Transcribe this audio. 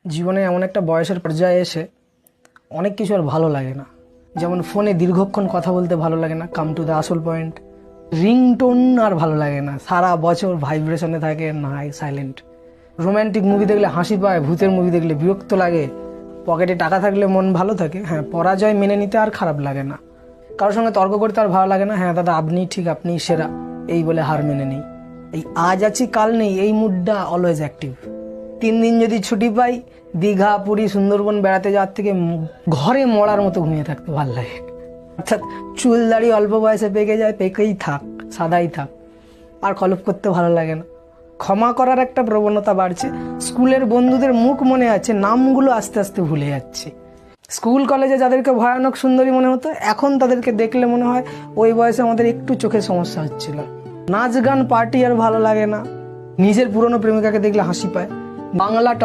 জীবনে এমন একটা বয়সের পর্যায়ে এসে অনেক কিছু আর ভালো লাগে না। যেমন ফোনে দীর্ঘক্ষণ কথা বলতে ভালো লাগে না, কাম টু দ্য আসল পয়েন্ট। রিংটোন আর ভালো লাগে না, সারা বছর ভাইব্রেশনে থাকে, নাই সাইলেন্ট। রোম্যান্টিক মুভি দেখলে হাসি পায়, ভূতের মুভি দেখলে বিরক্ত লাগে। পকেটে টাকা থাকলে মন ভালো থাকে, হ্যাঁ পরাজয় মেনে নিতে আর খারাপ লাগে না। কারোর সঙ্গে তর্ক করতে আর ভালো লাগে না, হ্যাঁ দাদা আপনি ঠিক, আপনি সেরা, এই বলে হার মেনে নেই। এই আজ আছি কাল নেই, এই মুডটা অলওয়েজ অ্যাক্টিভ। 3 দিন যদি ছুটি পাই, দীঘা পুরী সুন্দরবন বেড়াতে যাওয়ার থেকে ঘরে মরার মতো ঘুমিয়ে থাকতে ভালো লাগে। অর্থাৎ চুল দাড়ি অল্প বয়সে পেকে যায়, পেকেই থাক, সাদাই থাক, আর কলপ করতে ভালো লাগে না। ক্ষমা করার একটা প্রবণতা বাড়ছে। স্কুলের বন্ধুদের মুখ মনে আছে, নামগুলো আস্তে আস্তে ভুলে যাচ্ছে। স্কুল কলেজে যাদেরকে ভয়ানক সুন্দরী মনে হতো, এখন তাদেরকে দেখলে মনে হয় ওই বয়সে আমাদের একটু চোখে সমস্যা হচ্ছিল। নাচ গান পার্টি আর ভালো লাগে না। নিজের পুরনো প্রেমিকাকে দেখলে হাসি পায়। বাংলা